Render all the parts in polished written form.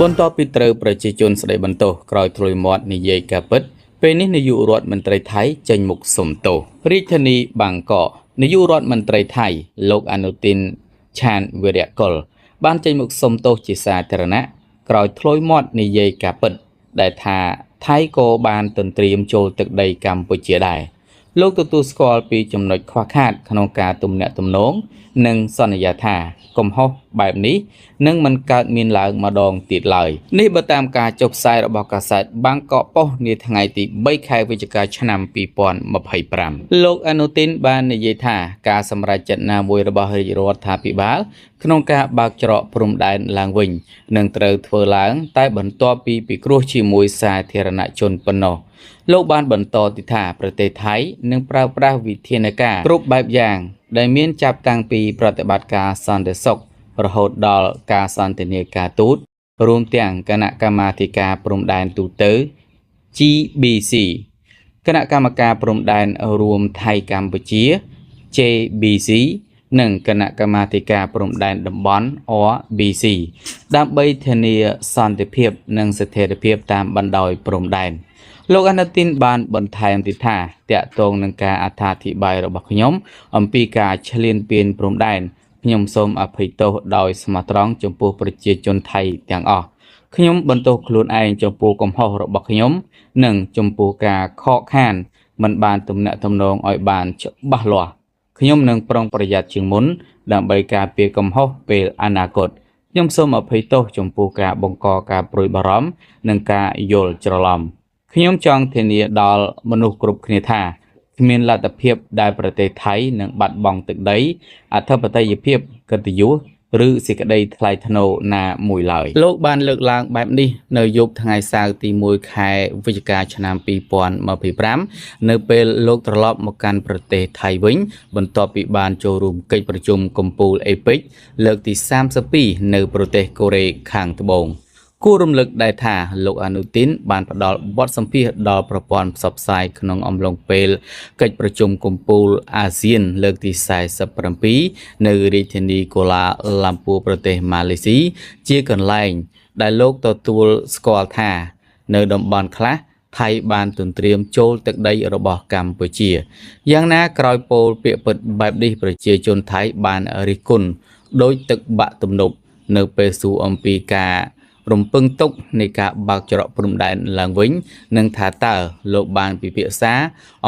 បន្ទាប់ពីត្រូវប្រជាជនស្ដីបន្ទោសក្រោយធ្លុយមាត់និយាយការពិតពេលនេះនាយករដ្ឋមន្ត្រីថៃចេញមុខសុំទោសរាជធានីបាងកកនាយករដ្ឋមន្ត្រីថៃលោកអនុទិនឆានវីរៈកុលបានចេញមុខសុំទោសជាសាធារណៈក្រោយធ្លុយមាត់និយាយការពិតដែលថាថៃក៏បានទន្ទ្រានចូលទឹកដីកម្ពុជាដែរលោកទទួលស្គាល់ពីចំណុចខ្វះខាតក្នុងការទំនាក់ទំនងនិងសន្យាថាកំហុសបែបនេះនឹងមិនកើតមានឡើងម្ដងទៀតឡើយនេះបើតាមការចុះផ្សាយរបស់កាសែតបាងកកប៉ុស្តិ៍នាថ្ងៃទី3ខែវិច្ឆិកាឆ្នាំ2025លោកអនុទិនបាននិយាយថាការសម្រេចចិត្តណាមួយរបស់រាជរដ្ឋាភិបាលក្នុងការបើកច្រកព្រំដែនឡើងវិញនឹងត្រូវធ្វើឡើងតែបន្ទាប់ពីពិគ្រោះជាមួយសាធារណជនប៉ុណ្ណោះលោកបានបន្តទៀតថាប្រទេសថៃនឹងប្រើប្រាស់វិធានការគ្រប់បែបយ៉ាងដែលមានចាប់តាំងពីប្រតិបត្តិការសន្តិសុខរហូតដល់ការសន្ទនាការទូតរួមទាំងគណៈកម្មាធិការព្រំដែនទូទៅ GBC គណៈកម្មការព្រំដែនរួមថៃកម្ពុជា JBC និងគណៈកម្មាធិការព្រំដែនតំបន់ RBC ដើម្បីធានាសន្តិភាពនិងស្ថិរភាពតាមបណ្ដោយព្រំដែនលោកអនុទិនបានបន្ថែមទៀតថាតាក់ទងនឹងការអត្ថាធិប្បាយរបស់ខ្ញុំអំពីការឈ្លានពានព្រំដែនខ្ញុំសូមអភ័យទោសដោយស្មោះត្រង់ចំពោះប្រជាជនថៃទាំងអស់ខ្ញុំបន្ទោសខ្លួនឯងចំពោះកំហុសរបស់ខ្ញុំនិងចំពោះការខកខានមិនបានទំនាក់ទំនងឲ្យបានច្បាស់លាស់ខ្ញុំនឹងប្រុងប្រយ័ត្នជាងមុនដើម្បីការពារកំហុសពេលអនាគតខ្ញុំសូមអភ័យទោសចំពោះការបង្កការព្រួយបារម្ភនិងការយល់ច្រឡំខ្ញុំចង់ធានាដល់មនុស្សគ្រប់គ្នាថាគ្មានលទ្ធភាពដែលប្រទេសថៃនឹងបាត់បង់ទឹកដីអធិបតេយ្យភាពកិត្តិយសឬសេចក្តីថ្លៃថ្នូរណាមួយឡើយលោកបានលើកឡើងបែបនេះនៅយប់ថ្ងៃសៅរ៍ទី1ខែវិច្ឆិកាឆ្នាំ2025នៅពេលលោកត្រឡប់មកកាន់ប្រទេសថៃវិញបន្ទាប់ពីបានចូលរួមកិច្ចប្រជុំកំពូលអេពិកលើកទី32នៅប្រទេសកូរ៉េខាងត្បូងគួររំលឹកដែរថាលោកអនុទិនបានផ្ដល់បទសម្ភាសន៍ដល់ប្រព័ន្ធផ្សព្វផ្សាយក្នុងអំឡុងពេលកិច្ចប្រជុំកំពូលអាស៊ានលើកទី47នៅរាជធានីកូឡាឡាំពួរប្រទេសម៉ាឡេស៊ីជាកន្លែងដែលលោកទទួលស្គាល់ថានៅតំបន់ខ្លះថៃបានទន្ទ្រានចូលទឹកដីរបស់កម្ពុជាយ៉ាងណាក្រោយពោលពាក្យពិតបែបនេះប្រជាជនថៃបានរិះគន់ដោយទឹកបាក់ទំនប់នៅពេលសួរអំពីការរំពឹងទុកនៃការបើកច្រកព្រំដែនឡើងវិញនិងថាតើលោកបានពិភាក្សា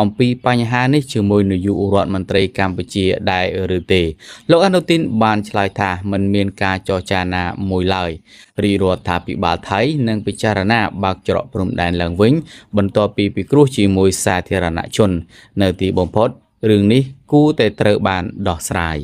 អំពីបញ្ហានេះជាមួយនាយករដ្ឋមន្ត្រីកម្ពុជាដែរឬទេលោកអនុទិនបានឆ្លើយថាមិនមានការចរចាណាមួយឡើយរាជរដ្ឋាភិបាលថៃនឹងពិចារណាបើកច្រកព្រំដែនឡើងវិញបន្ទាប់ពីពិគ្រោះជាមួយសាធារណជននៅទីបំផុតរឿងនេះគួរតែត្រូវបានដោះស្រាយ